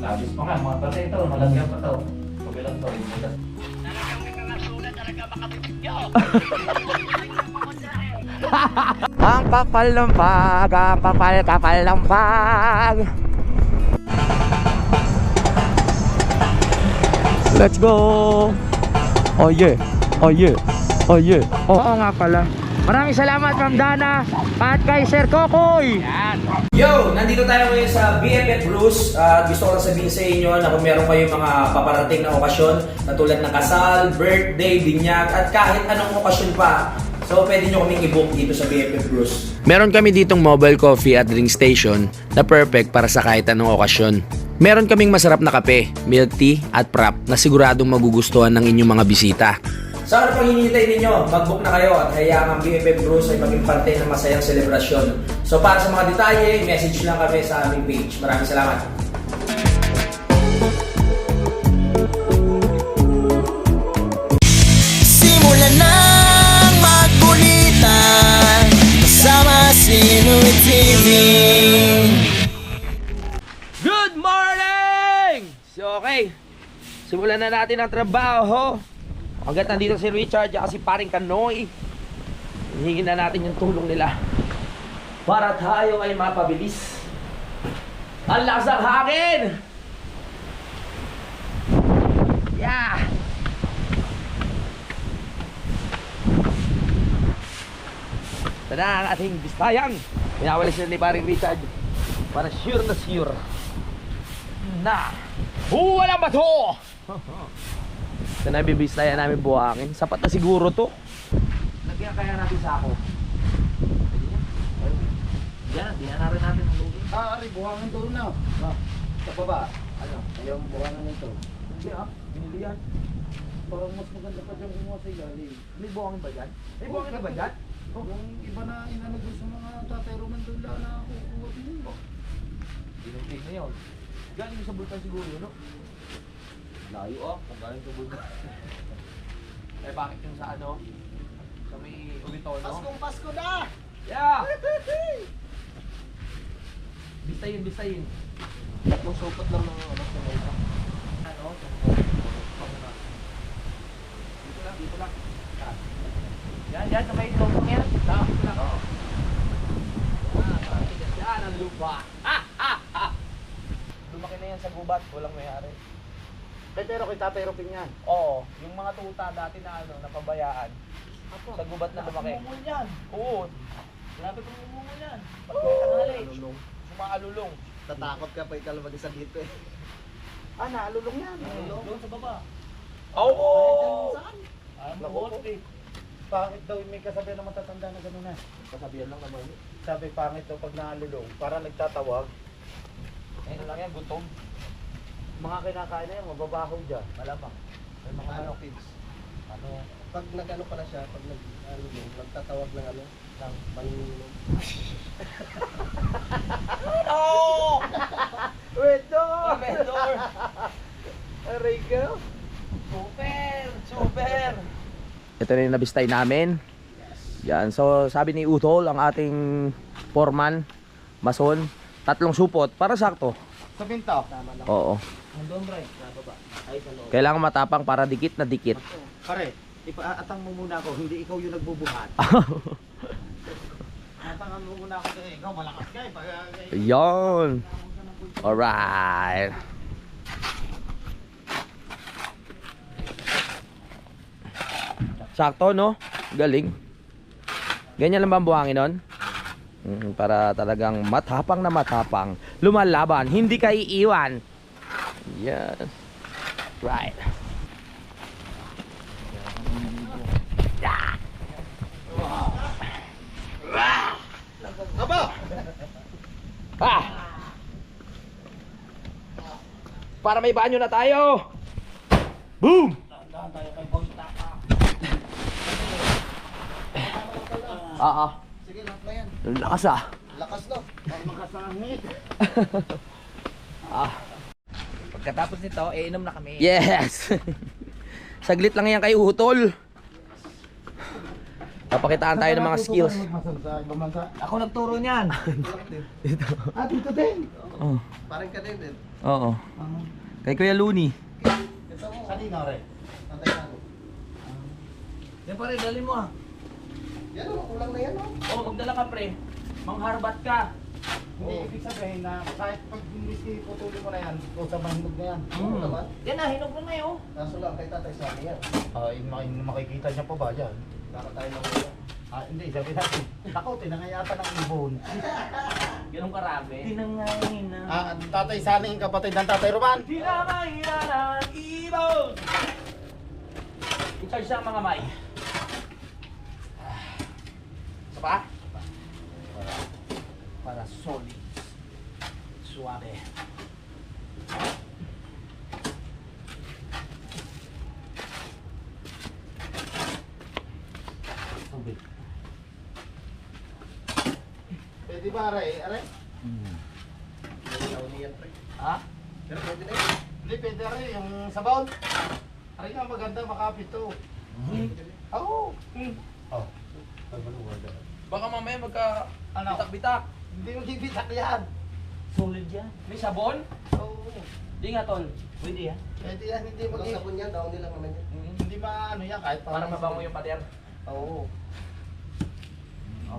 Labis pa nga, mga patay ito, malagyan pa ito. Kabilang ito. Talagang may mga sugat talaga makabibigyo. Ang kapal ng pag, ang kapal ng pag. Let's go! Oh yeah! Oh yeah! Oh yeah! Oo nga pala. Maraming salamat Ma'am Dana at kay Sir Kokoy! Yo! Nandito tayo ngayon sa BFF Blues at gusto ko lang sabihin sa inyo na kung meron kayong mga paparating na okasyon na tulad ng kasal, birthday, binyag at kahit anong okasyon pa, so pwede nyo kaming i-book dito sa BFF Blues. Meron kami ditong mobile coffee at drink station na perfect para sa kahit anong okasyon. Meron kaming masarap na kape, milk tea at prop na siguradong magugustuhan ng inyong mga bisita. Sa ano pang hinihintay ninyo, mag-book na kayo at hayaan ang BFF Blues ay maging parte ng masayang selebrasyon. So para sa mga detalye, message lang kami sa aming page. Maraming salamat. Simulan ng magkulitan kasama si Louie TV. Good morning! So okay, simulan na natin ang trabaho. Hanggat nandito si Richard at si Paring Kanoy, hihingin na natin yung tulong nila para tayo ay mapabilis. Ang lakas ng hangin! Yeah! Ito na ang ating bistayang. Pinawalis na ni Paring Richard para sure na sure na walang bato! Ito na bibistayan namin buhangin. Sapat na siguro to. Lagyan kaya natin sa ako. Yan, dinanarin natin ang lugin. Ari, buhangin doon na. Sa baba. Ano? Yung buhangin nito. Hindi binili yan. Parang mas maganda pa dyan kumuha sa ilalim. May buhangin ba dyan? May buhangin na ba dyan? Yung iba na inanag sa mga tatay Roman doon lang na kukuha din yun. Binuntik na yun. Galing sa bulkan siguro yun, no? Layo kung galing sa bulkan. Eh bakit yung sa ano? Sa may Ubitono? Pasko na! Yeah! Bistayin, bistayin. Tatlong sukat lang ng ano sa mga isa. Ano? Dito lang, dito lang. Yan, sa may lupang yan. Dito lang. Oo. Yan ang lupa. Lumaki na yan sa gubat, walang may-ari. Pero kay Tatay Roping yan. Oo, yung mga tuta dati na ano, napabayaan. Sa gubat na lumaki. Mumul yan. Oo. Grabe kung mumul yan. Oo. Sumaalulong. Tatakot ka pa ikaw mag-isa dito eh. Naalulong yan. Doon sa baba. Oo. Saan? Naku. Pangit daw, may kasabihan na matatanda na gano'n na. Kasabihan lang naman yun. Sabi pangit daw pag naalulong, para nagtatawag. Ayun lang yan, gutom. Mga kinakain na yan, mababaho dyan. Malamang. May mga Ano, manok. kids? Ano? Pag nag-ano pala siya, pag nag-alulong, nagtatawag ng ano, ng panulong. Oh! Wedor! Vendor! Aray ka! Super! Super! Ito na yung nabistay namin. Yan. So sabi ni Utol, ang ating foreman, mason, 3 supot para sakto. Sa pinto? Oo. Nandun, Bray. Sa baba. Ay, sa loob. Kailangan matapang para dikit na dikit. Pare, ipaatang mo muna ako, hindi ikaw yung nagbubuhat. Atangan mo muna ako kasi ikaw malakas ka eh. Yon. Alright. Sakto, no? Galing. Ganyan lang ba ang buhangin nun? Para talagang matapang na matapang. Lumalaban, hindi ka iiwan. Yes. Right. Aba! Ah! Para may banyo na tayo. Boom! Sige, lahat na yan. Lakas ah. Lakas no. Pag makasangit. Pagkatapos nito, iinom na kami. Yes! Saglit lang yan kay Utol. Papakitaan tayo ng mga skills. Ako nagturo niyan. Dito din. Oh. Parang ka din. Oo. Kay Kuya Looney. Kanina rin. Antay na ako. Yan pare, dali mo ah. Yan o, kulang na yan o. Oo, magdala ka pre. Mangharbat ka. Hindi, ibig sabihin na kahit pag hindi putulin mo na yan, o sa mahinog na yan. Mm. Ano naman? Yan na, hinog na ngayon. Kaso lang kay tatay sa akin yan. Makikita niya pa ba dyan? Baka tayo na ulo. Hindi, sabi natin. Ako, tinangayata ng ibon. Ganun karami. Tinangayin na. Tatay Saning, kapatid ng Tatay Roman. Tinangayin na ng ibon. I-charge sa mga may. Isa pa? Para solid. Suave. Tubig. Pwede ba, Aray? Aray? Ha? Pero pwede na yun. Hindi, pwede, Aray. Yung sabaw. Aray nga, maganda, makapit to. Oo. Oh. Baka mamaya magka Ano? bitak-bitak. Hindi mo gibitak yan. Solid yan. May sabon? Oo. Di nga tol. Pwede yan. Pwede yan, hindi mo Walang sabon yan, daon nilang naman yan. Hindi maano yan, kahit Para mabango yung pader. Oo.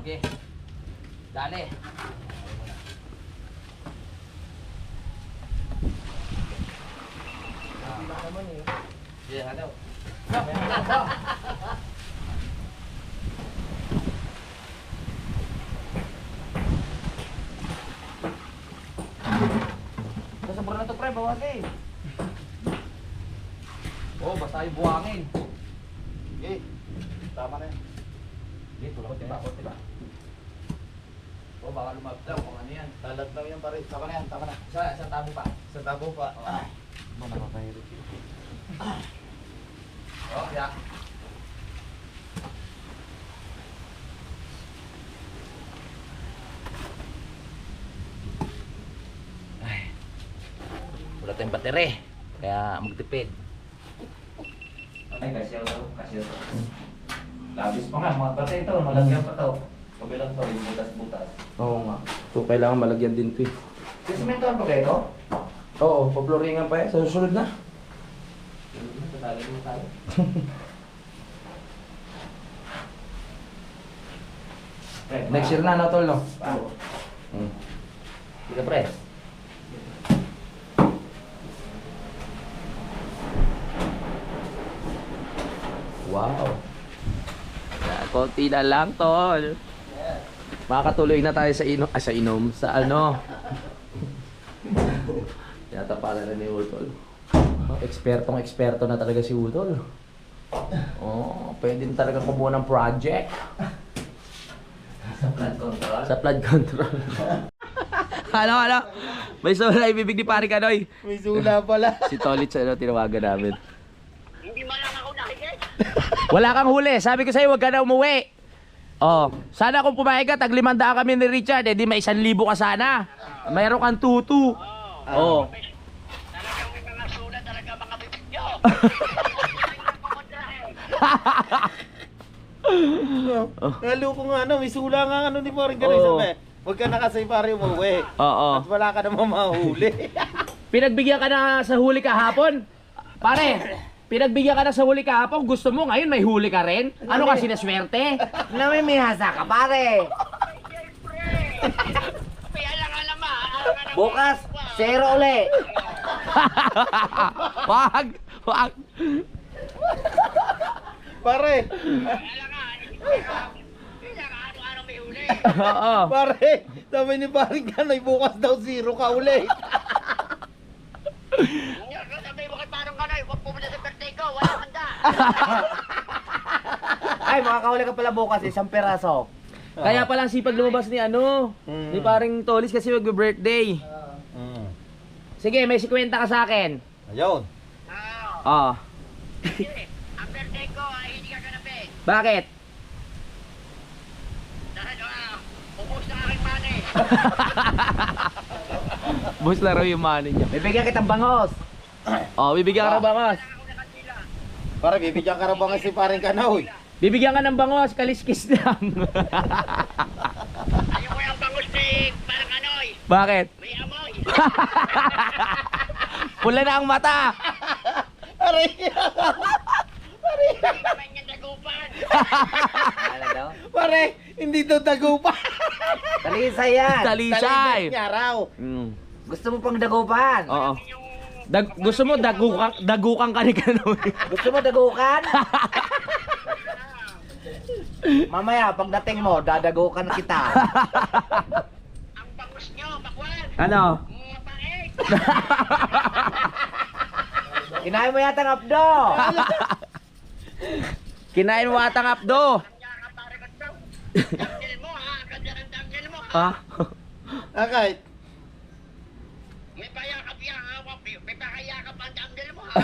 Okay. Dali. Hindi lang naman eh. Yeah, ano? Kasabor na to pre, bawas eh. Oh, basta yung buhangin. Okay. Tama na yan. Dito lang. Kunti ba? Kunti ba? Oh, baka lumabdaw kung ano yan. Lalaglaw yan, pare. Tama na yan, tama na. Sa tabo pa. Sa tabo pa. Oh, ya. Ay. Wala tayong batere. Kaya magtipid. Ay, kasyaw to. Kasyaw to. Labis pa nga. Mga batere ito. Malagyan pa to. Kabilang to. Yung butas-butas. Oo nga. So, kailangan malagyan din to eh. Sisementohan pa kayo to? Oo, paploringan pa eh. Sa susunod na. Tatali mo tayo. Next year na, no, tol, no? Bago. Hmm. Sige, pre. Wow. Konti na lang, tol. Makakatuloy na tayo sa inom, sa ano. Yata pala na ni Utol. Ekspertong-eksperto na talaga si Utol. Oh, pwede na talaga kumuha ng project. Sa flood control. Sa flood control. Ano? May sola ibibig ni Pare Kanoy. May sula pala. Si Tolit sa tinawagan namin. Hindi man lang ako nakikita. Wala kang huli. Sabi ko sa'yo, huwag ka na umuwi. Oh, sana kung pumayag ka, tag 500 kami ni Richard, eh di may 1,000 ka sana. Mayroon kang tutu. Oh. Talagang may mga sulat talaga makabibigyo. Lalo ko nga ano, may sula nga ano ni Paring Kanoy Oo. sabi. Huwag ka na kasi pare umuwi. Oo. At wala ka namang mahuli. Pinagbigyan ka na sa huli kahapon? Pare, pinagbigyan ka na sa huli kahapon, gusto mo ngayon may huli ka rin? Ano ka, sinaswerte? Namimihasa ka pare. Kaya lang alam mo. Bukas, zero uli. Wag! Pare, Kaya nga. Kaya nga ano-ano may huli. Oo. pare, sabi ni Paring Kanoy bukas daw zero ka uli. Sabi mo kay Parang Kanoy, huwag pumunta sa birthday ko. Wala handa. Ay, makakahuli ka pala bukas, 1 peraso. Kaya palang sipag lumabas ni ano, ni Paring Tolis kasi mag-birthday. Sige, may 50 ka sa akin. Ayun. Oh. Ang birthday ko ay hindi ka ganapin. Bakit? Dahil ubos na aking money. Bus na raw yung money niya. Bibigyan kitang bangos. Oh, bibigyan ka ng bangos. Ako nakatila. Pare, bibigyan ka na ba nga si Paring Kanoy? Bibigyan ka ng bangos, kaliskis lang. Ayoko yung bangus ni Parang Kanoy. Bakit? May amoy. Pula na ang mata. Aray! Naman yung dagupan. Ano daw? Pare, hindi to dagupan. Talisay yan. Talisay. niya raw. Mm. Gusto mo pang dagupan? Oo. Gusto mo dagukan ka ni Kanoy. Gusto mo dagukan? Mamaya, pagdating mo, dadagukan kita. Ang bangus nyo, bakwan. Ano? Mga pangit. Kinain mo yata ng abdo. Kinain mo atang apdo. Ang yakap pare ko daw. Danggil mo ha. Ganda ng danggil mo ha. Ha? Akay. May payakap yan ha. May pakayakap ang danggil mo ha.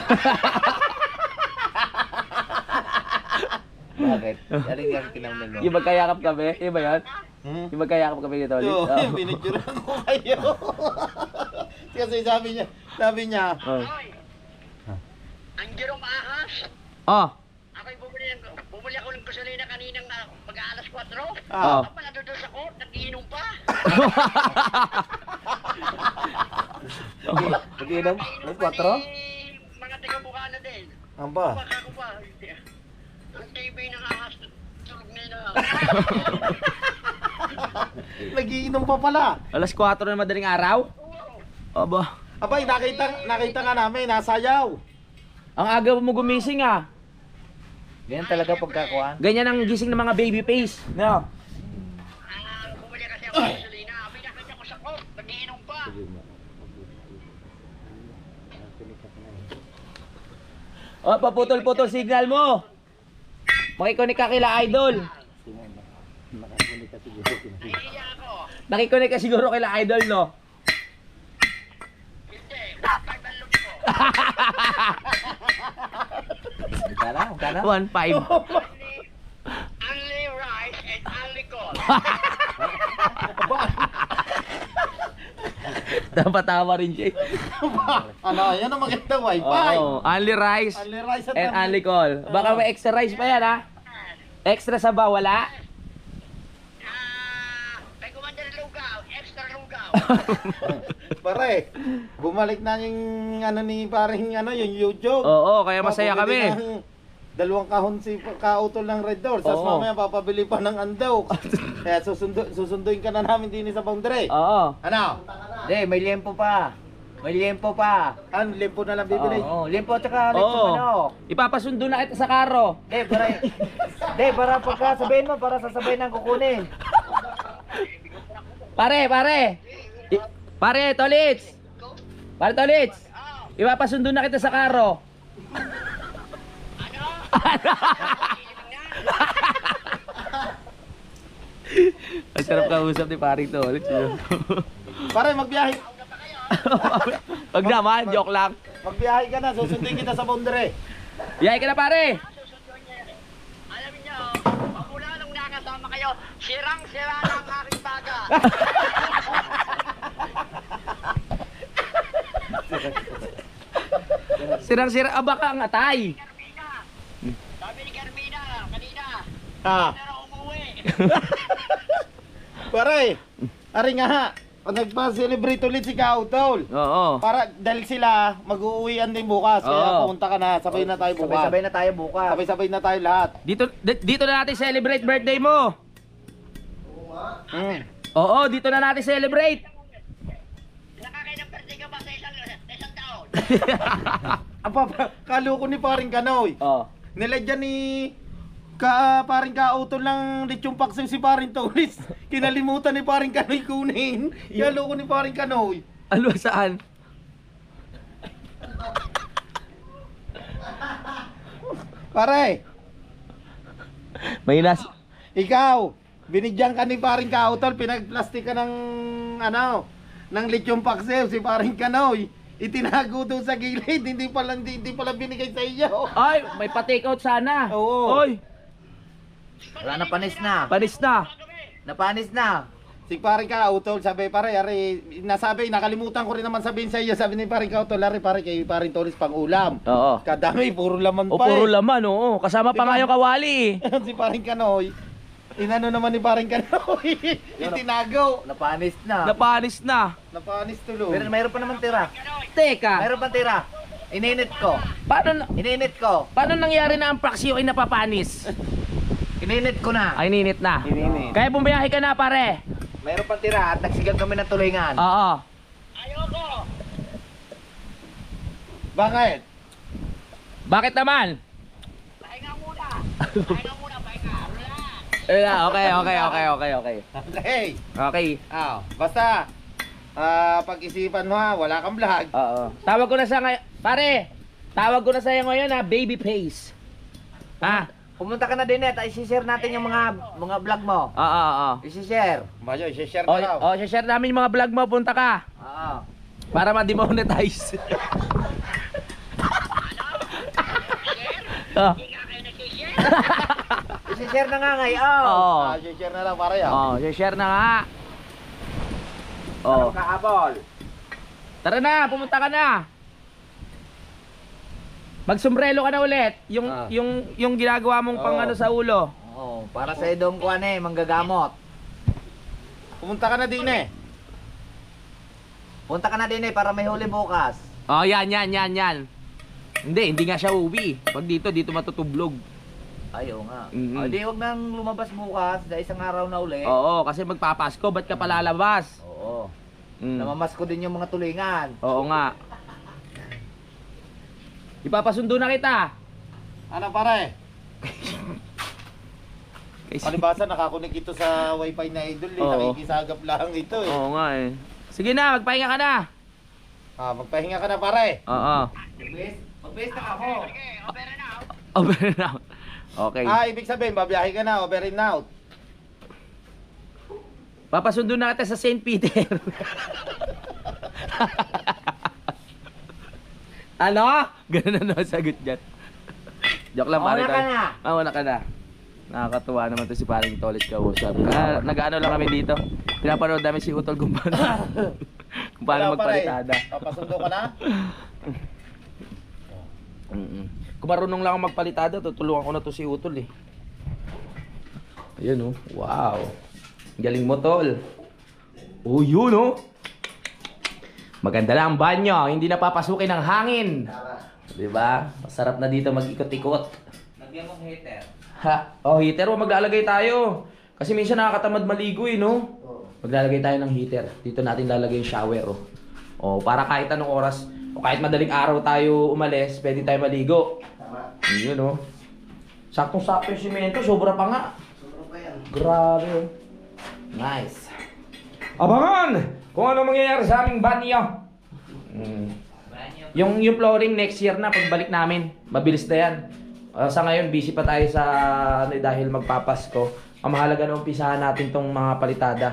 Bakit? Galing yan kinamnil mo. Yung magkayakap kami? Iba yan? Yung magkayakap kami dito ulit? Yo, binidyoran ko kayo. Kasi sabi niya, Oh. Hoy. Ang girong ahas. Oh. Ako'y bumili ako ng gasolina kaninang mag-aalas 4. Oh. Ako pala doon sa court, nag-iinom pa. Nag-inom? May 4? Mga taga-Bukana din. Amba. Baka ko pa. Ang TV ng ahas, tulog nila. Nagiinom pa pala. Alas 4 na madaling araw? Aba. Abay, nakita nga namin, nasayaw. Ang aga mo gumising ah. Ganyan talaga pagkakuan. Ganyan ang gising ng mga baby face. No? Bumili kasi ako ng gasolina. Pinakanya ko sa court, nag-iinom pa. Oh, paputol-putol signal mo. Makikonik ka kila idol. Nahihiya ako. Nakikonik ka siguro kila idol, no? Hindi, wag ang loob ko. Magkana? 1.5. Only rice and only coal. Napatawa rin siya. Ano, yan ang maganda wifi. Oo, only rice Only rice at and only call. Baka may extra rice pa yan, ha? Extra sabaw, wala? May commander lugaw, extra lugaw. Pare, bumalik na yung ano ni paring ano, yung YouTube. Oo, kaya masaya Papabili kami. ng dalawang kahon si kautol ng Red Doors. Tapos Oo. mamaya papabili pa ng andaw. Kaya susunduin ka na namin din sa boundary. Oo. Ano? Hindi, may liempo pa. May liempo pa. Ano, limpo na lang bibili? Oo, liempo at saka lechong manok. Ipapasundo na kita sa karo. Para pagka sabihin mo, para sasabihin ng kukunin. Pare. Pare, Tolits. Pare, Tolits. Ipapasundo na kita sa karo. Ang sarap kausap ni paring Tolits. Pare, magbiyahe. Wag naman, joke lang. Magbiyahe ka na, susunduin kita sa boundary. Yay ka na, pare. Alam niyo, pagmula nung nakasama kayo, sirang-sira na ang aking baga. Sirang-sira, baka ang atay. Carmina, sabi ni Carmina kanina, Ah, pero umuwi. pare, ari nga ha. Nagpa-celebrate ulit si Kautol. Oo. Para dahil sila mag-uuwian din bukas. Kaya Oo. pumunta ka na, sabay na tayo bukas. Sabay-sabay na tayo bukas. Sabay-sabay na tayo lahat. Dito na natin celebrate birthday mo. Mm. Oo, dito na natin celebrate. Nakakailang birthday ka ba sa isang taon? Apa, kaluko ni paring Kanoy. Oh. Nilagyan ni paring Kautol ng lechong paksiw si paring Tolis. Kinalimutan ni paring Kanoy kunin. Kaluko ni paring Kanoy. Ano saan? Pare, May ikaw, binigyan ka ni paring Kautol, pinagplastik ka ng ng lechong paksiw si paring Kanoy. Itinago doon sa gilid, hindi pala binigay sa iyo. Ay, may pa-take out sana. Oo. Oy, Wala na, panis na. panis na. Napanis na. Si paring Kautol, sabi pare, nakalimutan ko rin naman sabihin sa iyo, sabi ni paring Kautol, pare kay paring Tolis pang ulam. Oo. Kadami, puro laman O pa puro eh. laman, oo. Kasama pa Diba? nga yung kawali eh. Si paring Kanoy, Inano naman ni paring Kanoy. Itinago. Napanis na. Napanis na. Napanis tulo. Pero mayroon pa naman tira. Teka, Mayroon pa tira. Ininit ko. Ininit ko. paano nangyari na ang praksyo ay napapanis? Ininit ko na. Ay, ninit na. Ininit. Kaya bumiyahe ka na, pare. Mayroon pa tira at nagsigal kami ng tulingan. Oo. Ayoko. Bakit? Bakit naman? Pahinga muna. Pahinga muna, pahinga. Relax. Okay. Hey. Okay. Basta pag-isipan mo ha, wala kang vlog. Oo. Tawag ko na sa ngayon. Pare, tawag ko na sa'yo ngayon ha, baby face. Ha? Pumunta ka na din at isi-share natin yung mga vlog mo. Oo. Isi-share. Mayo, i-share O, ka raw. share namin yung mga vlog mo, punta ka. Oo. Para ma-demonetize. Oh. Hindi nga kayo nag-share. Isi-share na nga ngayon. Oo. I-share na lang para yan. Oh, share na nga. Oh. Kahabol. Tara na, pumunta ka na. Magsombrelo ka na ulit. Yung ginagawa mong pang ano sa ulo. Oo, para sa idong kuan manggagamot. Pumunta ka na din eh. Punta ka na din para may huli bukas. Oh, yan. Hindi nga siya uwi. Pag dito matutublog. Ay, oo nga. Mhm. O, di wag nang lumabas bukas dahil isang araw na uli. Oo, kasi magpapasko, ba't ka palalabas? Oo. Mm. Namamas ko din yung mga tulingan. Oo nga. Ipapasundo na kita. Ano pare? Kasi- Palibasa nakakunik ito sa wifi na idol eh. Oo. Nakikisagap lang ito eh. Oo nga eh. Sige na, magpahinga ka na. Magpahinga ka na pare. Oo. Mag-base na ako. Sige, opera na. Over and out. Okay. Ibig sabihin, babiyahe ka na, over and out. Papasundo na kita sa St. Peter. Ano? Ganun na sagot dyan. Joke lang, pare. Mauna ka na. Mauna ka na. Nakakatuwa naman to si paring Tolit kausap. Nag-ano lang kami dito. Pinapanood namin si Utol kung paano, kung paano Wala, pare. magpalitada. Papasundo ka na? Kung marunong lang ako magpalitada, tutulungan ko na to si Utol eh. Ayun oh. Wow. Galing mo, Tol. Oh, yun oh. Maganda lang ang banyo, hindi napapasukin ng hangin. Diba? Masarap na dito mag-ikot-ikot. Lagyan mong heater. Ha? Oh, heater, maglalagay tayo. Kasi minsan nakakatamad maligo eh, no? Maglalagay tayo ng heater. Dito natin lalagay yung shower, oh. Oh, para kahit anong oras, o kahit madaling araw tayo umalis, pwede tayo maligo. Yun, oh. Saktong-sakto yung simento, sobra pa nga. Sobrang pa yan. Grabe, oh. Nice. Abangan kung ano mangyayari sa aming banyo. Yung flooring next year na pagbalik namin. Mabilis na yan. Sa ngayon busy pa tayo sa dahil magpapasko. Ang mahalaga na umpisahan natin tong mga palitada.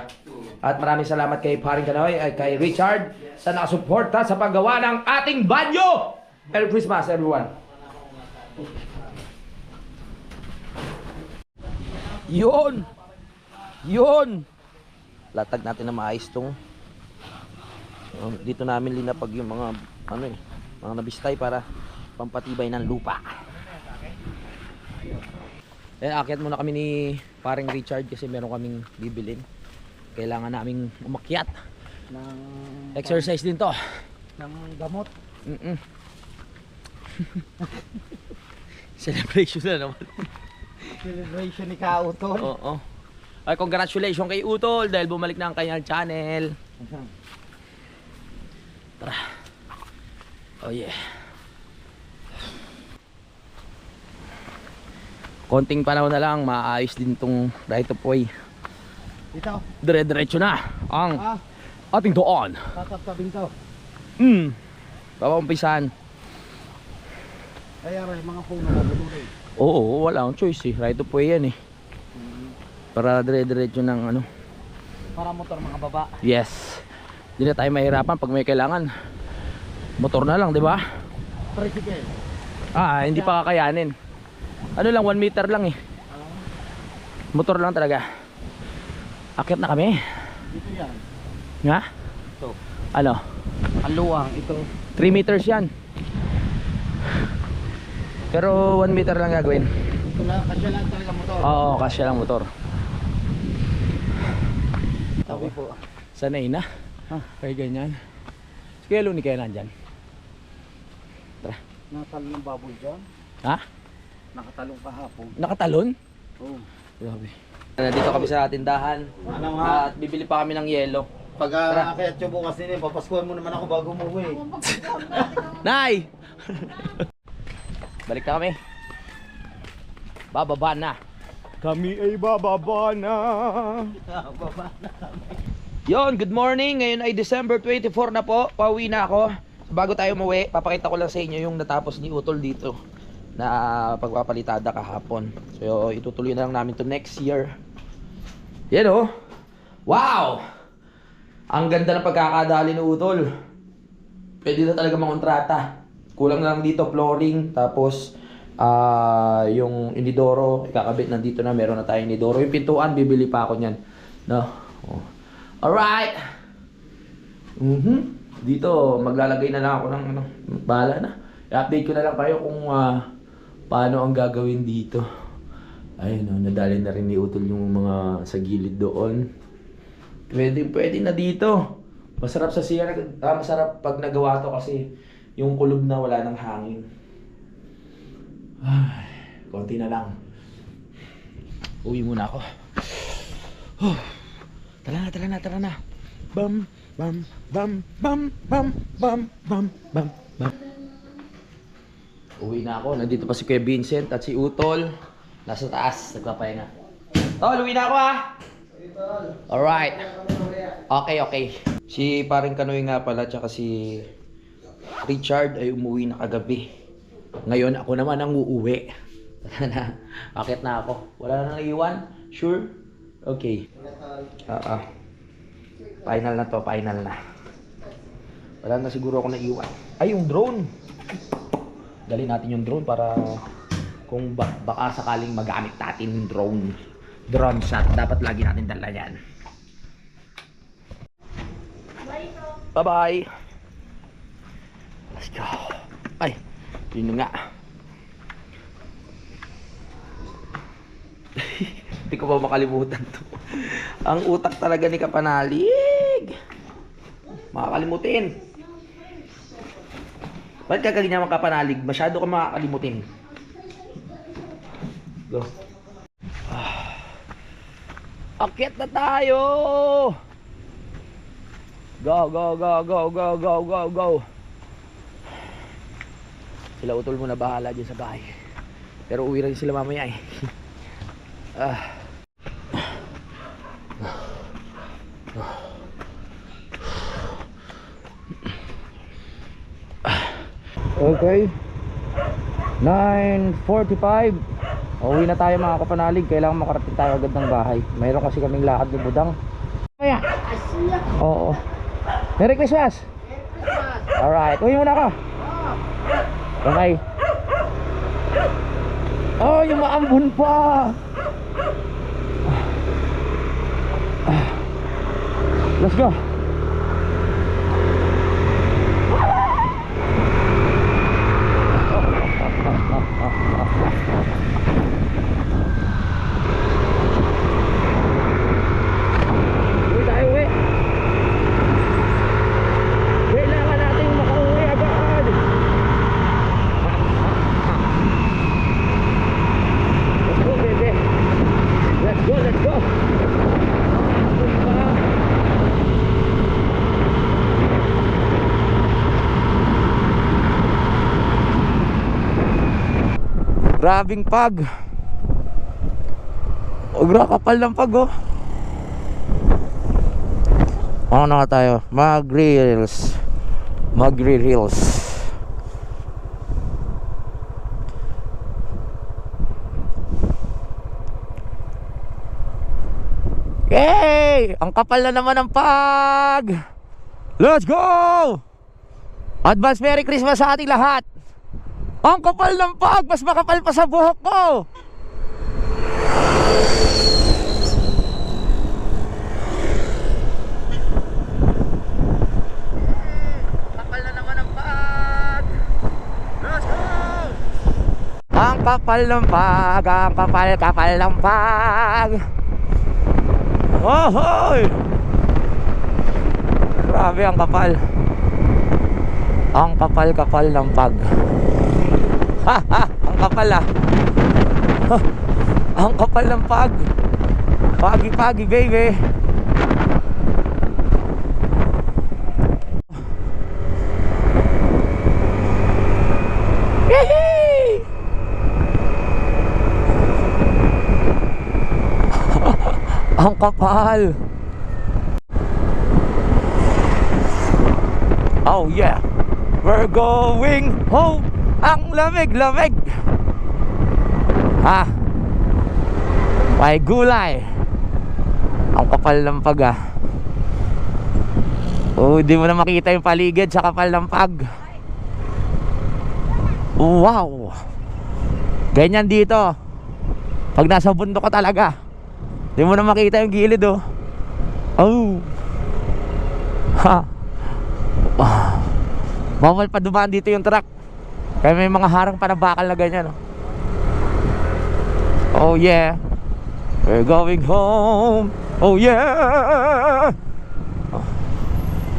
At maraming salamat kay Paring Kanoy at kay Richard sa nakasuporta sa paggawa ng ating banyo. Merry Christmas everyone. Yun. Latag natin na maayos tong dito namin linapag yung mga mga nabistay para pampatibay ng lupa. Akyat muna kami ni Paring Richard kasi meron kaming bibilin. Kailangan naming umakyat. Ng Exercise din to. gamot. Celebration na naman. Celebration ni Kautol. Oo. Ay, congratulations kay Utol dahil bumalik na ang kanyang channel. Tara. Oh yeah. Konting panahon na lang, maayos din tong right of way. Dito, Dire-diretso na ang ating doon. tataptabing to. Papaumpisan. Kaya rin, mga puno mabutuloy. Oo, wala akong choice eh. Right of way yan eh. Para dire-diretso ng ano. Para motor mga baba. Yes. Hindi na tayo mahirapan pag may kailangan. Motor na lang, di ba? Tricycle. Hindi pa kakayanin. Ano lang, 1 meter lang eh. Motor lang talaga. Akyat na kami. Dito yan. Nga? Ito. Ano? Ang luwang, ito. 3 meters yan. Pero 1 meter lang gagawin. Ito lang, kasya lang talaga motor. Oo, kasya lang motor. Gabi po. Sanay na. Kaya ganyan. Si Kuya Luni kaya nandyan? Tara. Nakatalon ng baboy dyan. Ha? Nakatalong kahapon. Nakatalon? Oo. Grabe. Nandito kami sa tindahan. Ano nga? At bibili pa kami ng yelo. Pag kaya tiyo bukas nila, papaskuhan mo naman ako bago umuwi. Nay! Balik na kami. Bababa na. Kami ay bababa na. Yon, good morning. Ngayon ay December 24 na po. Pauwi na ako. Bago tayo umuwi, papakita ko lang sa inyo yung natapos ni Utol dito na pagpapalitada kahapon. So itutuloy na lang namin to next year. Yan oh. Wow! Ang ganda ng pagkakadali ni Utol. Pwede na talaga mangontrata. Kulang na lang dito flooring, tapos yung inidoro ikakabit nandito na, meron na tayong inidoro. Yung pintuan bibili pa ako niyan. No. Oh. Alright. Dito maglalagay na lang ako ng ano, bahala na. I-update ko na lang kayo kung paano ang gagawin dito. Ayun, nadali na rin ni Utol yung mga sa gilid doon. Pwede na dito. Masarap sa CR, masarap pag nagawa to kasi yung kulob na wala ng hangin. Ay, konti na lang. Uwi muna ako. Tara na. Bam, bam, bam, bam, bam, bam, bam, bam, bam. Uwi na ako. Nandito pa si Kuya Vincent at si Utol. Nasa taas, nagpapahinga. Tol, uwi na ako ha! Alright. Okay. Si paring Kanoy nga pala, tsaka si Richard ay umuwi na kagabi. Ngayon ako naman ang uuwi. Bakit na ako? Wala na naiwan? Sure? Okay. Final na to, final na. Wala na siguro ako naiwan. Ay, yung drone. Dali natin yung drone para kung baka sakaling magamit natin yung drone shot. Dapat lagi natin dala yan. Bye-bye. Let's go. Ay, yun nga. Hindi ko pa makalimutan to. Ang utak talaga ni Kapanalig. Makakalimutin. Ba't ka ganyan Kapanalig? Masyado ka makakalimutin. Go. Akyat na tayo. Go. Sila Utol muna bahala dyan sa bahay. Pero uwi rin sila mamaya eh. Okay. 9:45. Uwi na tayo mga Kapanalig. Kailangan makarating tayo agad ng bahay. Mayroon kasi kaming lakad ng budang. Kaya. Oo. Merry Christmas. Alright. Uwi muna ako. Okay. Oh, yung maambun pa. Let's go. Grabing pag. Kapal ng pag oh. Ano na tayo? Magri-reels. Yay! Ang kapal na naman ng pag. Let's go! Advance Merry Christmas sa ating lahat. Ang kapal ng pag, mas makapal pa sa buhok ko. Kapal na naman ang pag. Let's go! Ang kapal ng pag, ang kapal ng pag. Oh, hoy! Grabe, ang kapal. Ang kapal-kapal ng pag. Ha, ha, ang kapal ah. Ha, ang kapal ng pag. Pagi-pagi, baby. Yehey! Ang kapal. Oh yeah, we're going home. Ang lamig-lamig. Ha? May gulay. Ang kapal ng pag ah. Oh, di mo na makita yung paligid sa kapal ng pag. Wow. Ganyan dito. Pag nasa bundok ka talaga, di mo na makita yung gilid oh. Oh. Ha. Bawal pa dumaan dito yung truck. Kaya may mga harang pa na bakal na ganyan oh. Oh yeah, we're going home. Oh yeah.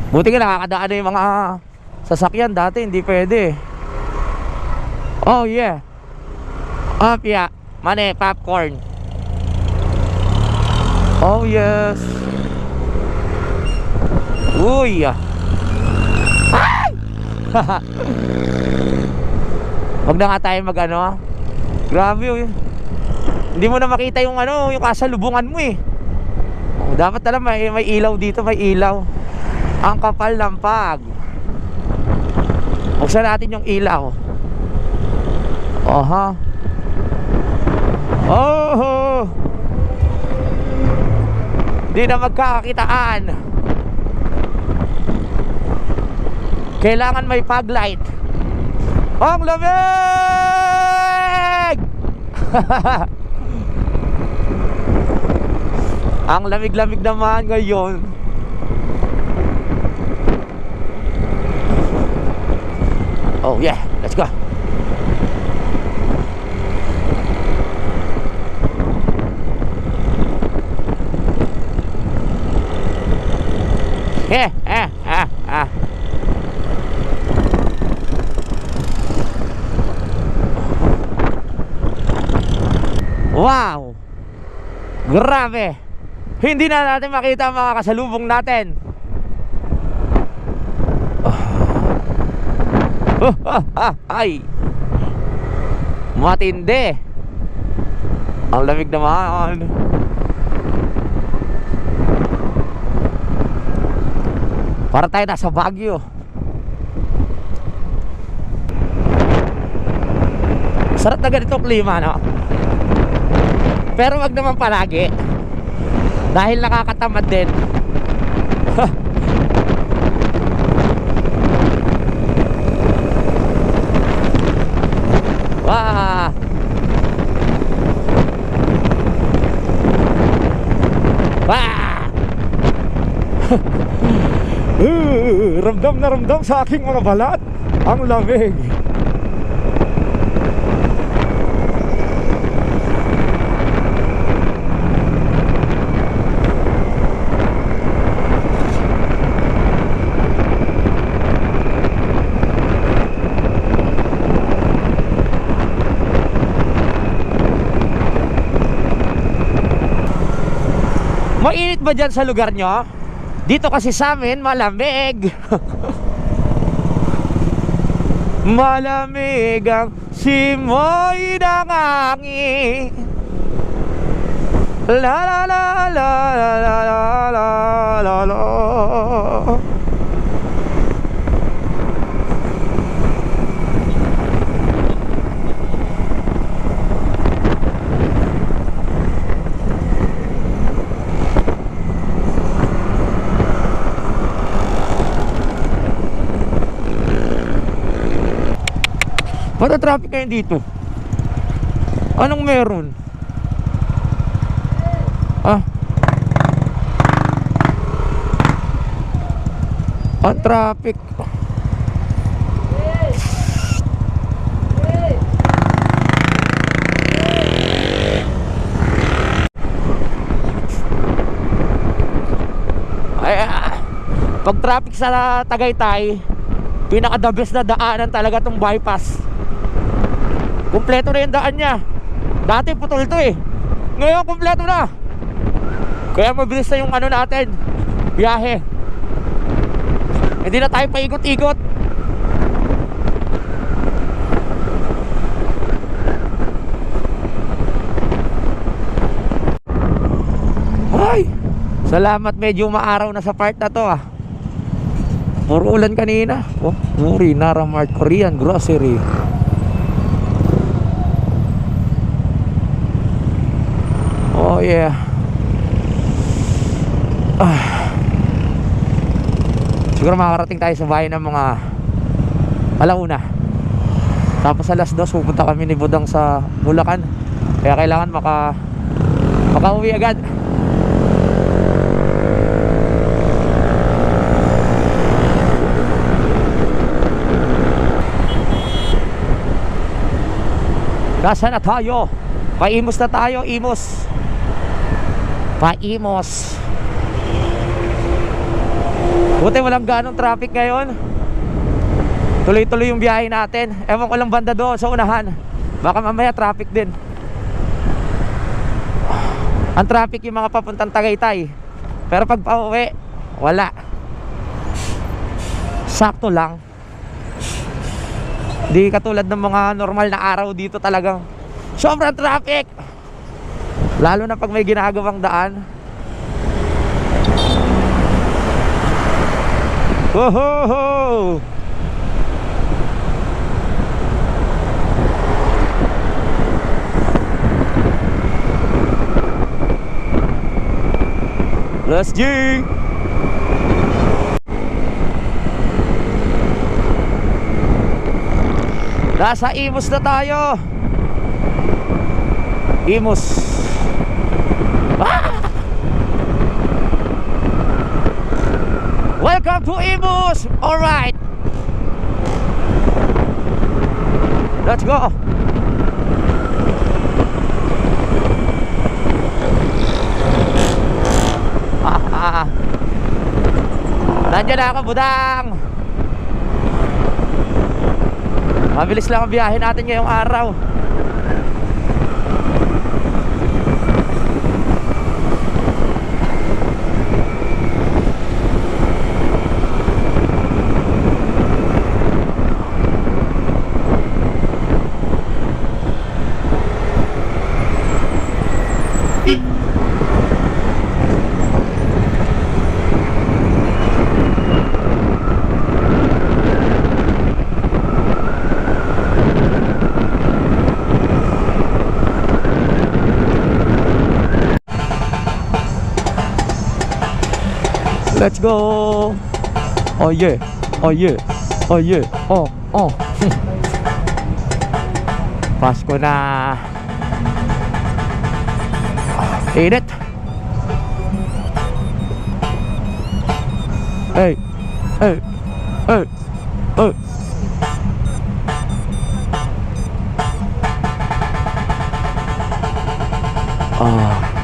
Buti nga nakakadaan na yung mga sasakyan. Dati hindi pwede. Oh yeah. Yeah. Mane, popcorn. Oh yes. Uy. Ay! Wag na nga tayo mag ano. Grabe yun. Hindi mo na makita yung ano, yung kasalubungan mo eh. Oh, dapat alam may ilaw dito, may ilaw. Ang kapal ng pag. Buksan natin yung ilaw. Aha. Oh. Di na magkakakitaan. Kailangan may fog light. Ang lamig! Ang lamig-lamig naman ngayon. Oh yeah, let's go. Wow! Grabe! Hindi na natin makita ang mga kasalubong natin. Ay! Matindi! Ang lamig naman. Para tayo nasa Baguio. Sarap na ganito klima, no? Pero wag naman palagi. Dahil nakakatamad din. Wah! Wah! Ramdam na ramdam sa aking mga balat ang lamig. Mainit ba dyan sa lugar nyo? Dito kasi sa amin malamig. Malamig ang simoy ng hangin. La la la la la la la la la. Para traffic kayo dito. Anong meron? Ah. Ang traffic. Ay, Pag traffic sa Tagaytay, pinaka the best na daanan talaga tong bypass. Kumpleto na yung daan niya. Dati putol to eh. Ngayon kumpleto na. Kaya mabilis na yung ano natin, biyahe. Hindi na tayo paikot-ikot. Ay, salamat medyo maaraw na sa part na to ah. Puro ulan kanina. Oh, Muri, Naramart, Korean Grocery. Oh yeah. Siguro makakarating tayo sa bahay ng mga alauna. Tapos alas 2 pupunta kami ni Budang sa Bulacan. Kaya kailangan makauwi agad. Nasa na tayo? Paimos na tayo, Imos. Paimos. Buti walang ganong traffic ngayon. Tuloy-tuloy yung biyahe natin. Ewan ko lang banda doon sa unahan. Baka mamaya traffic din. Ang traffic yung mga papuntang Tagaytay. Pero pag pauwi, wala. Sakto lang. Di katulad ng mga normal na araw dito, talagang sobrang traffic. Lalo na pag may ginagawang daan. Woho! Let's go! Nasa Imos na tayo. Imos. Ah! Welcome to Imos. All right. Let's go. Nandiyan na ako, Budang. Mabilis lang ang biyahe natin ngayong araw. Let's go. Oh yeah. Oh yeah. Oh yeah. Oh, oh. Pasko na. Init. Hey. Hey. Hey. Hey.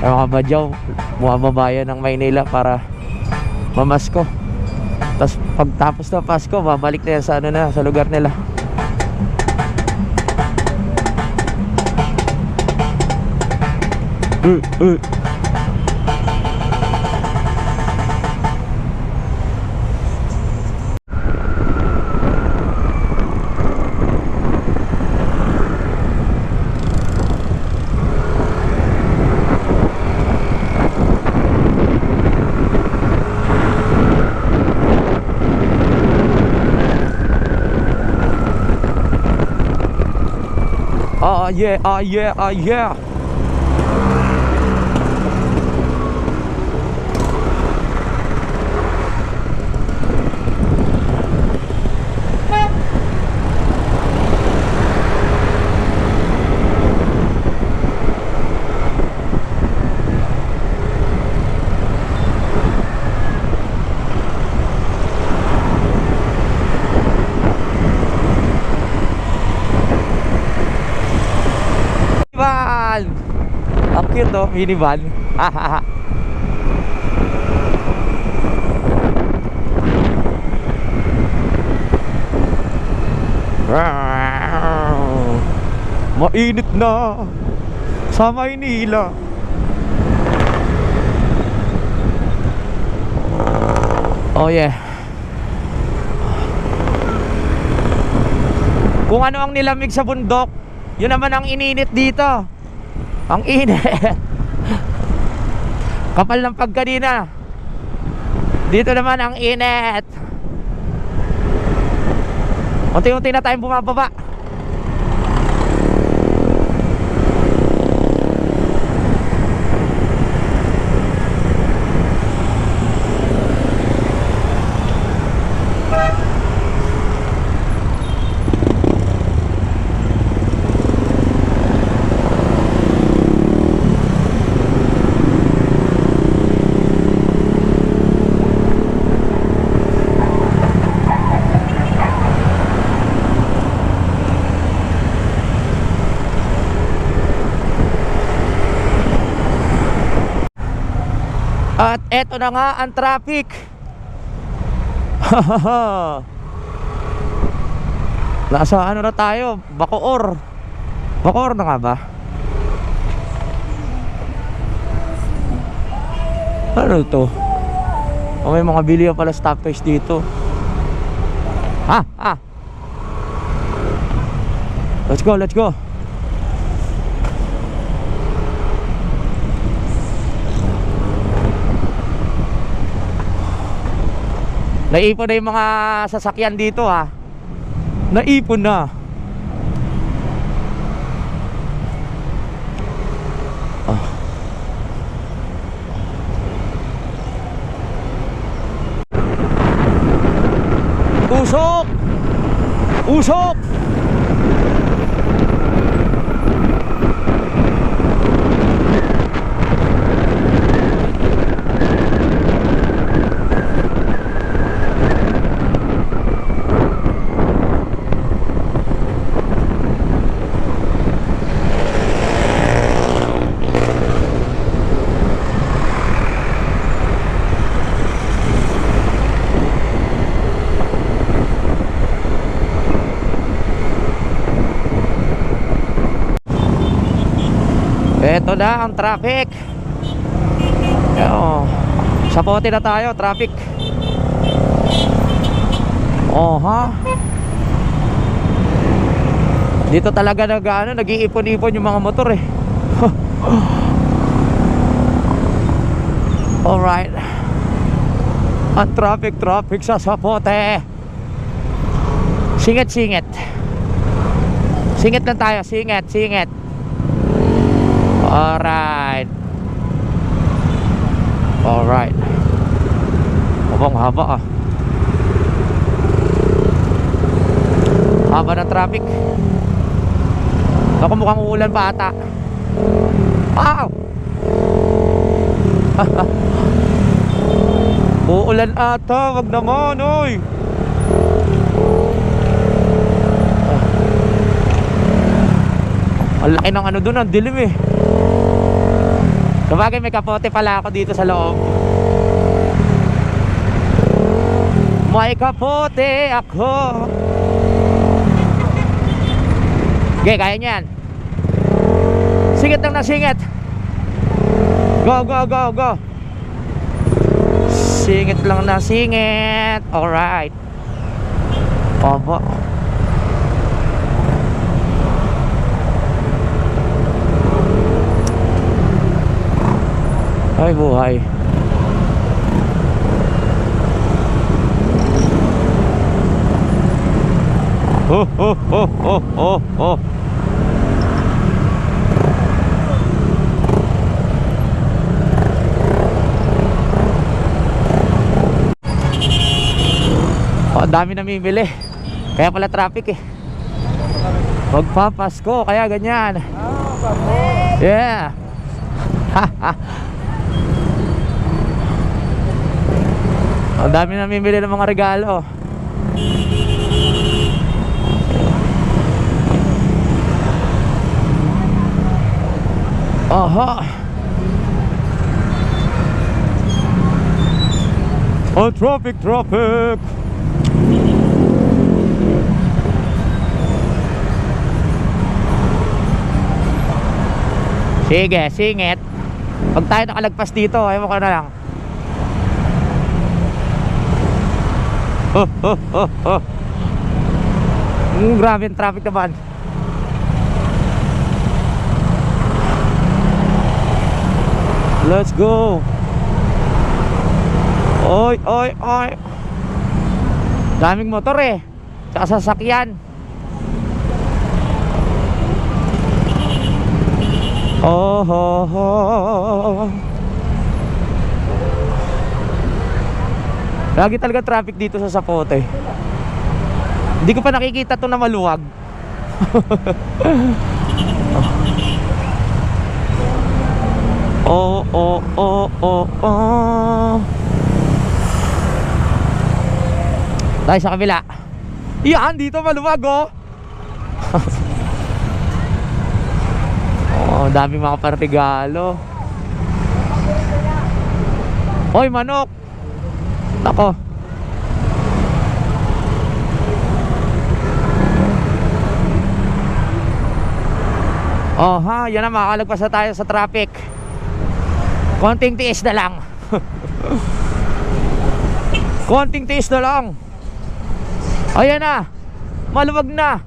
Mga kamadyaw, bumabayan ng Maynila para mamasko. Tapos pagtapos na Pasko, babalik na yan sa ano na, sa lugar nila. Oh yeah, oh yeah, oh yeah. Minivan! Ang cute oh, minivan. Mainit na sa Maynila. Oh yeah. Kung ano ang nilamig sa bundok, yun naman ang ininit dito. Ang init. Kapal ng pagkanina. Dito naman ang init. Unti-unti na tayong bumababa. At eto na nga ang traffic. Nasa ano na tayo? Bacoor. Bacoor na nga ba? Ano to? Oh, may mga bilihan pala stoppage dito. Let's go, let's go. Naipon na yung mga sasakyan dito ha. Naipon na. Usok! Usok! Eto na ang traffic. Sapote na tayo, traffic. Dito talaga nag-iipon-ipon yung mga motor eh. Alright. Ang traffic sa Sapote. Singit. Singit lang tayo, singit. Alright. Abang haba ah. Haba ng traffic. Ako mukhang uulan pa ata. Wow! Uulan ata, wag naman oy. Ang laki ng ano doon, ang dilim eh. Sabagay may kapote pala ako dito sa loob. May kapote ako. Okay, kaya niyan. Singit lang na singit. Go. Singit lang na singit. Alright. Opo. Ay buhay. Ang dami namimili. Kaya pala traffic eh. Magpapasko kaya ganyan. Yeah. Ang dami namimili ng mga regalo. Aha. Oh, traffic. Sige, singit. Pag tayo nakalagpas dito, ayaw ko na lang. Grabe yung traffic naman. Let's go. Oy, oy, oy. Daming motor eh. Tsaka sasakyan. Oh, oh, oh. Lagi talaga traffic dito sa Zapote. Hindi ko pa nakikita to na maluwag. Oh, oh, oh, oh, oh. Tayo sa kabila. Yan, dito maluwag oh. Oh, dami mga partigalo. Hoy, manok. Nako. Oh ha, yan na, makakalagpas na tayo sa traffic. Konting tiis na lang. Konting tiis na lang. Ayan na, maluwag na.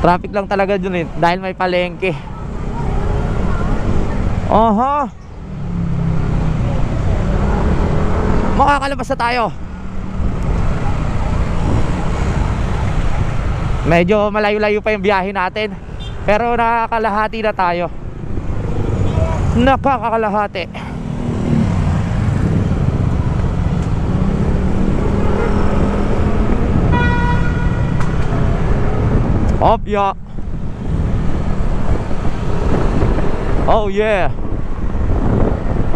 Traffic lang talaga dun eh, dahil may palengke. Oho. Makakalabas na tayo. Medyo malayo-layo pa yung biyahe natin, pero nakakalahati na tayo. Nakakalahati. Opya. Oh yeah.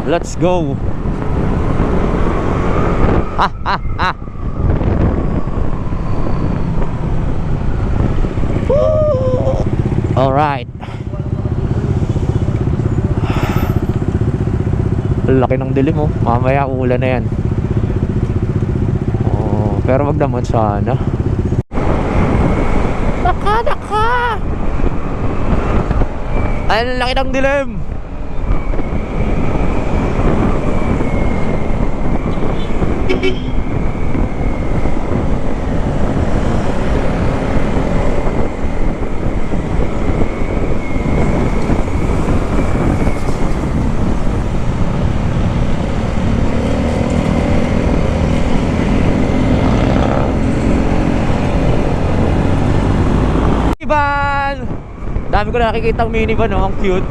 Let's go. Ha ha ha. All right. Laki ng dilim oh. Mamaya uulan na yan. Oh, pero wag naman sana. Naka. Ay, laki ng dilim. Minivan! Dami ko nakikita ang minivan, oh, ang cute.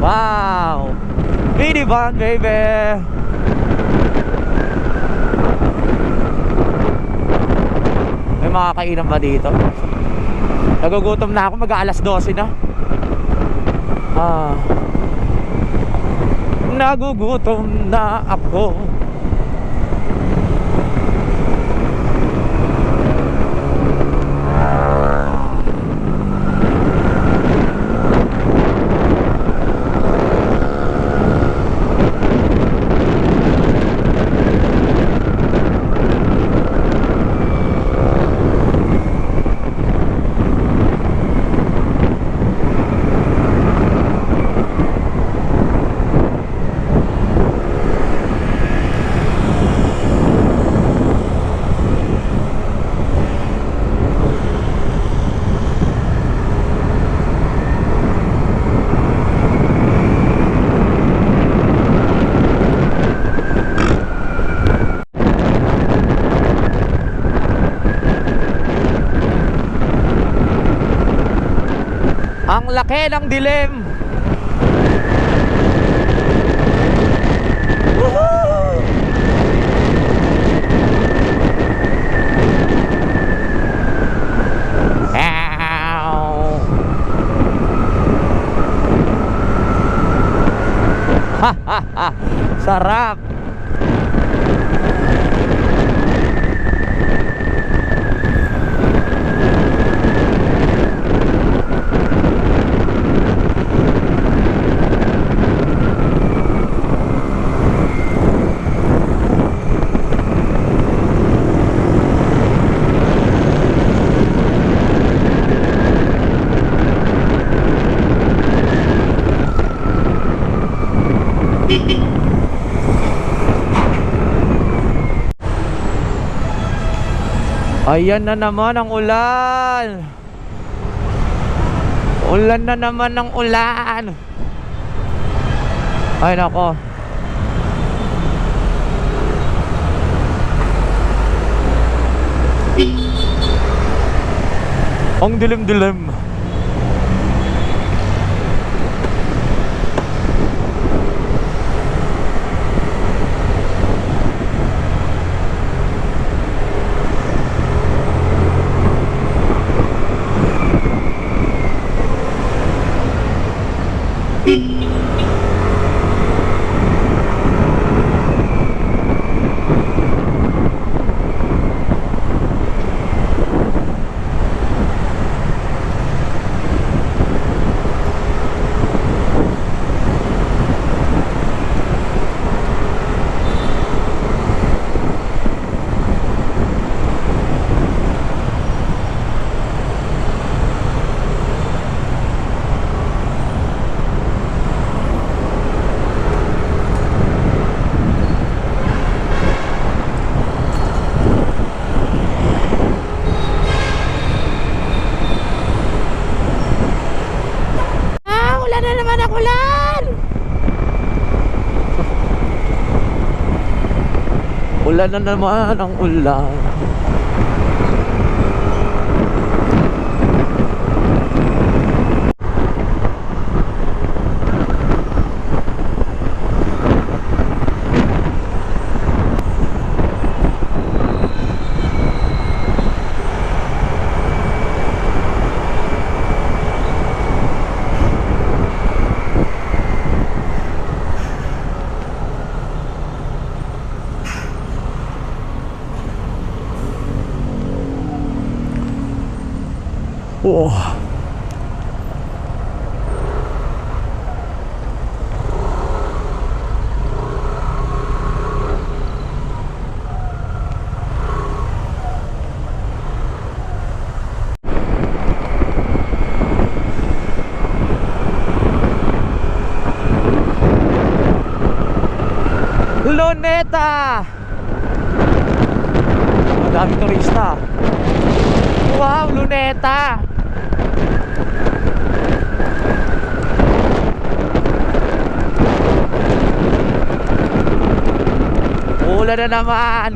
Wow! Minivan, baby! May makakainan ba dito? Nagugutom na ako, mag-aalas 12 na. Nagugutom na ako. Ang laki ng dilim. Woohoo! Ow! Ha ha ha! Sarap! Ayan na naman ang ulan. Ulan na naman ang ulan. Ay nako. Ang dilim-dilim. Ulan na naman ang ulan. Ulan na naman ang ulan. Oh. Luneta. Ang dami turista. Wow, Luneta. Ulan na naman.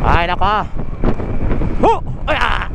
Ay naka. Ay, ah.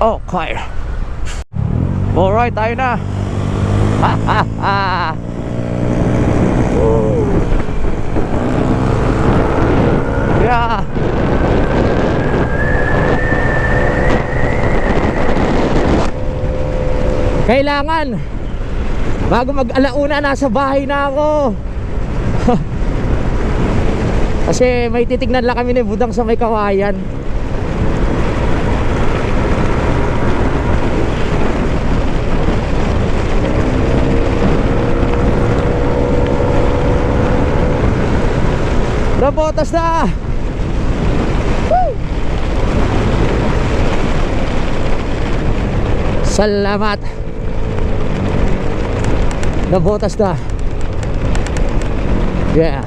Okay. Alright, tayo na. Yeah. Kailangan bago mag-alauna nasa bahay na ako. Kasi may titignan lang kami ni Budang sa may kawayan. Nabotas na. Woo! Salamat. Nabotas na. Yeah.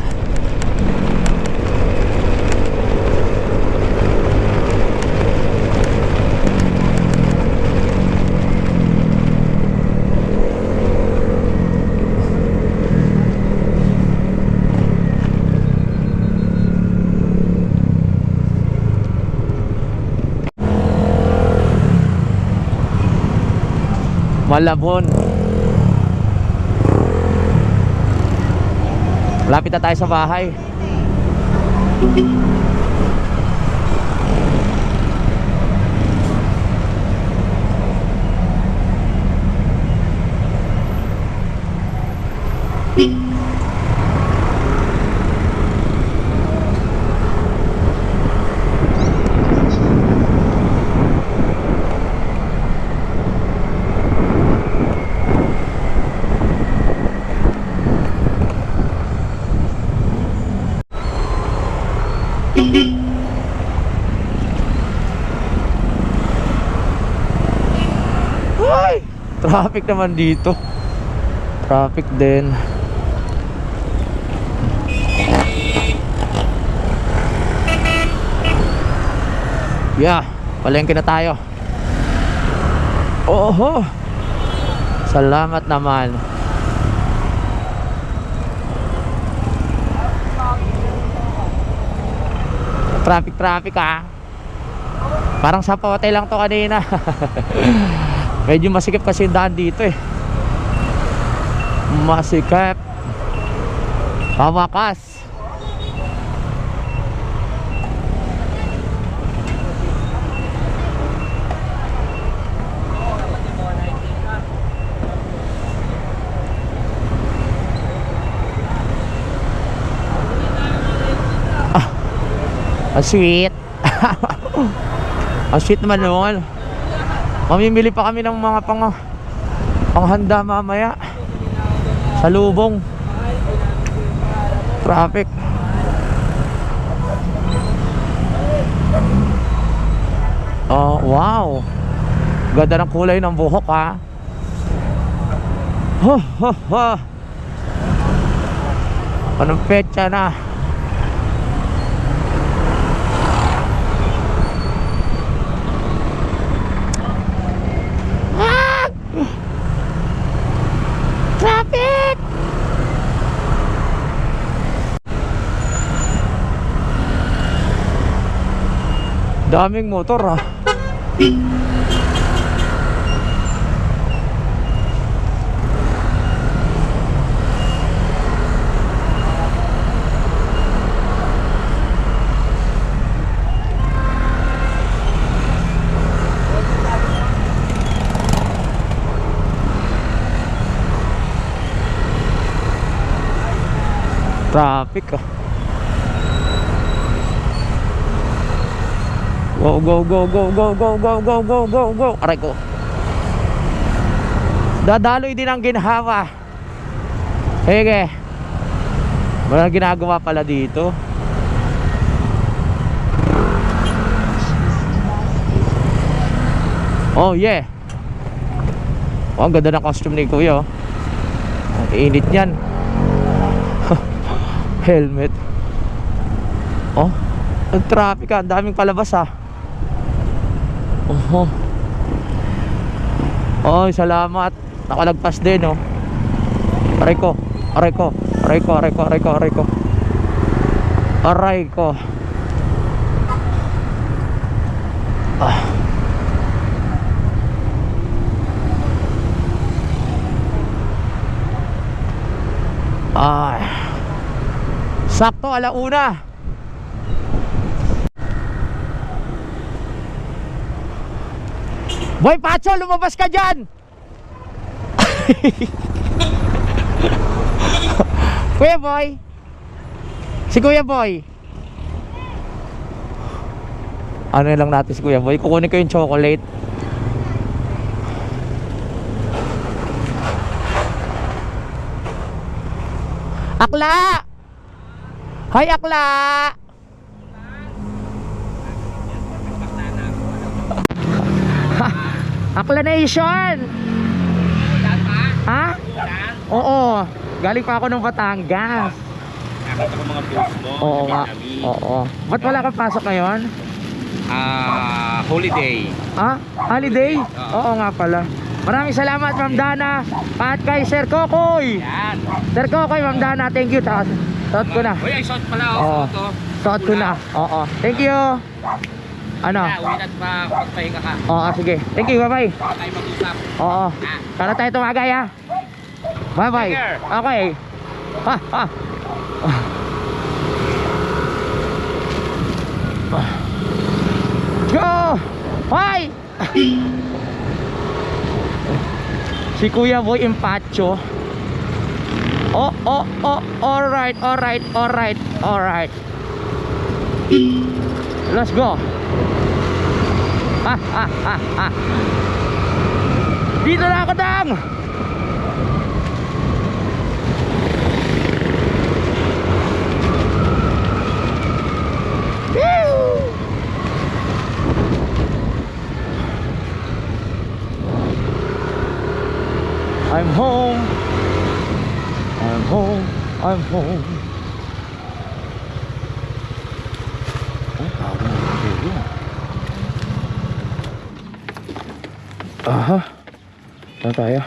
Malabon. Lapit na tayo sa bahay. Traffic naman dito. Traffic din. Yeah, palengke na tayo. Oho. Salamat naman. Traffic ah. Parang sa Pote lang to kanina. Medyo masikip kasi yung daan dito eh. Masikip. Pamakas. Ang sweet. Ang sweet naman naman. Mamimili pa kami ng mga panghanda mamaya. Sa lubong. Traffic. Oh, wow. Ganda ng kulay ng buhok ha. Anong petsa na? Traffic! Daming motor ah. Traffic ah. Go go go go go go go go go go go. Aray ko. Dadaloy din ang ginhawa. Sige. Wala ginagawa pala dito. Oh yeah. Oh, ang ganda ng costume ni Kuya. Ang init niyan. Helmet. Oh, ang traffic ah, ang daming palabas ah. Oh. Oh, salamat. Nakalagpas din oh. Aray ko, aray ko, aray ko, aray ko, aray ko, aray ko. Aray ko. Ah. Ah. Sakto, alauna. Boy Pacho, lumabas ka dyan. Kuya Boy. Si Kuya Boy. Ano lang natin si Kuya Boy. Kukunin ko yung chocolate. Akla! Hi Akla! Akla Nation! Ha? Oo. Galing pa ako ng Batangas. Nakita ko mga post mo. Oo nga. Oo. Ba't wala kang pasok ngayon? Holiday. Ha? Holiday? Oo nga pala. Maraming salamat Ma'am Dana at kay Sir Kokoy. Yan. Sir Kokoy, Ma'am Dana, thank you. Suot ko na. Uy, ay shot pala Oo. Suot ko na. Oo. Thank you. Ano? Uwi na't magpahinga ka. Oo, sige. Thank you, bye-bye. Tayo mag-usap. Oo. Para tayo tumagay ha. Bye-bye. Okay. Ha, ha. Go! Hoy! Si Kuya Boy Empacho. Oh, oh, oh. Alright, alright, alright, alright. Let's go. Ha, ha, ha, ha. Dito na ako, Dang! I'm home. Aha. Saan tayo?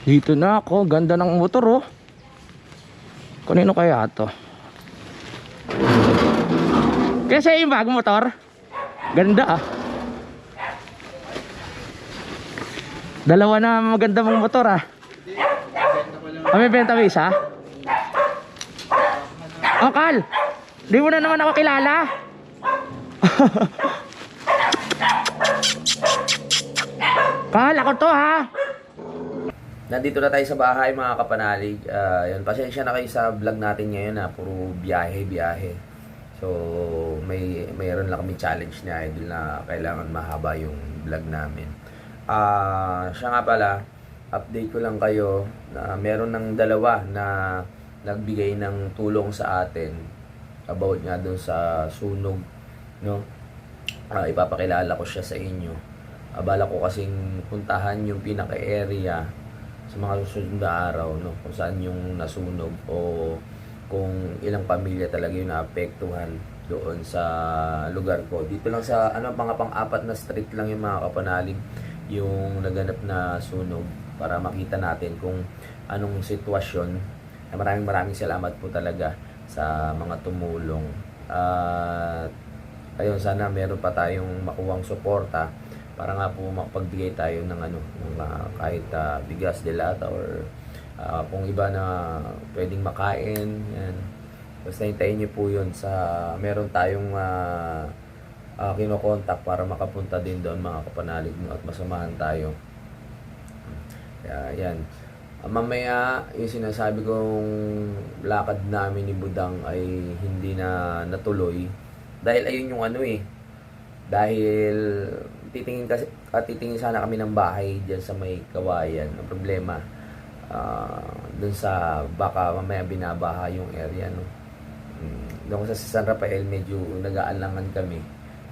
Dito na ako, ganda ng motor oh. Kanino kaya to? Kasi yung bagong motor. Ganda ah. Dalawa na maganda mong motor ah. May benta ba isa? Oh Kal, di mo na naman ako kilala. Kal, ako to ha. Nandito na tayo sa bahay mga kapanalig. Yun, pasensya na kayo sa vlog natin ngayon na puro biyahe. So, mayroon lang kami challenge ni Idol na kailangan mahaba yung vlog namin. Siya nga pala, update ko lang kayo na meron ng dalawa na nagbigay ng tulong sa atin about nga doon sa sunog, no? Ipapakilala ko siya sa inyo. Bala ko kasing puntahan yung pinaka-area sa mga susunod na araw, no, kung saan yung nasunog o kung ilang pamilya talaga yung naapektuhan doon sa lugar ko. Dito lang sa mga pang-apat na street lang yung mga kapanalig yung naganap na sunog para makita natin kung anong sitwasyon. Maraming salamat po talaga sa mga tumulong. Ayun, sana meron pa tayong makuwang suporta para nga po makapagbigay tayo ng kahit bigas, delata or kung iba na pwedeng makain, yan. Basta hintayin niyo po yun sa meron tayong kinokontak para makapunta din doon mga kapanalig mo at masamahan tayo. Kaya yan. Mamaya yung sinasabi kong lakad namin ni Budang ay hindi na natuloy dahil ayun yung dahil titingin sana kami ng bahay diyan sa may Kawayan. Ang problema doon sa baka mamaya binabaha yung area, no. Doon sa San Rafael medyo nag-aalangan kami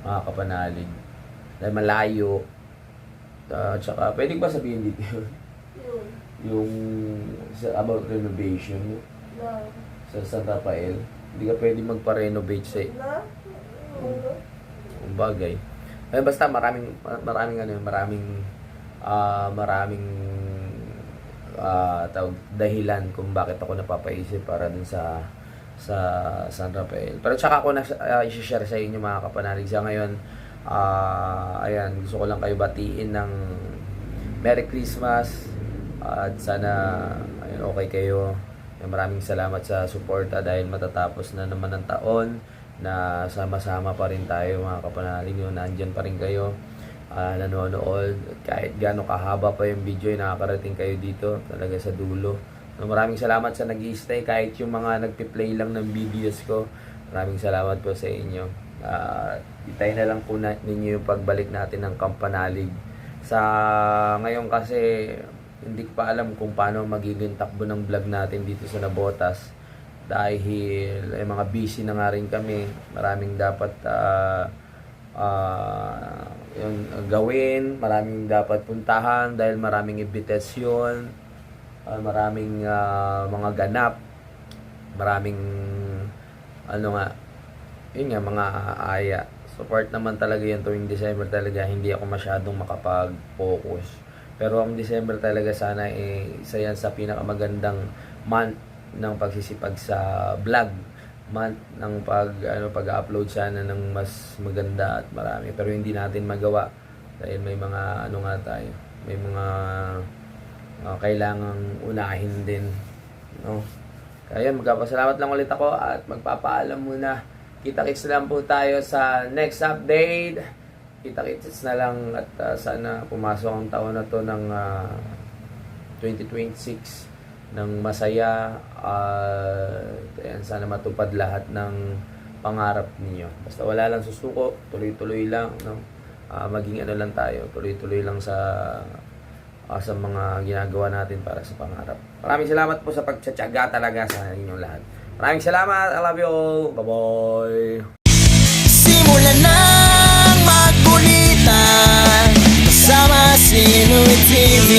mga kapanalig dahil malayo. Tsaka pwede ba sabihin dito yung about renovation sa San Rafael? Hindi ka pwede magpa-renovate sa bagay. Basta maraming dahilan kung bakit ako napapaisip para dun sa San Rafael. Pero tsaka ako i-share sa inyo mga kapanalig sa ngayon. Ayan, gusto ko lang kayo batiin ng Merry Christmas at sana okay kayo. Maraming salamat sa suporta dahil matatapos na naman ang taon na sama-sama pa rin tayo mga kapanalig. Nandyan pa rin kayo nanonood kahit gaano kahaba pa yung video ay nakakarating kayo dito talaga sa dulo. Maraming salamat sa nag-i-stay kahit yung mga nagpi-play lang ng videos ko. Maraming salamat po sa inyo. Itay na lang po ninyo yung pagbalik natin ng Kampanalig. Sa ngayon kasi hindi ko pa alam kung paano magiging takbo ng vlog natin dito sa Nabotas dahil mga busy na nga rin kami. Maraming dapat yung gawin, maraming dapat puntahan dahil maraming imbitasyon, maraming mga ganap, maraming mga aya. Support naman talaga yan tuwing December talaga. Hindi ako masyadong makapag-focus. Pero ang December talaga sana isa yan sa pinakamagandang month ng pagsisipag sa vlog. Month ng pag-upload sana ng mas maganda at marami. Pero hindi natin magawa dahil may mga tayo. May mga kailangang unahin din, no? Kaya magpapasalamat lang ulit ako at magpapaalam muna. Kita-kits lang po tayo sa next update. Kita-kits na lang at sana pumasok ang taon na to ng 2026 ng masaya. Ayan, sana matupad lahat ng pangarap ninyo. Basta wala lang susuko, tuloy-tuloy lang, no? maging ano lang tayo, tuloy-tuloy lang sa mga ginagawa natin para sa pangarap. Maraming salamat po sa pagtsatsaga talaga sa inyong lahat. Maraming salamat. I love you all. Bye-bye. Simulan ng magkulitan kasama si Louie TV.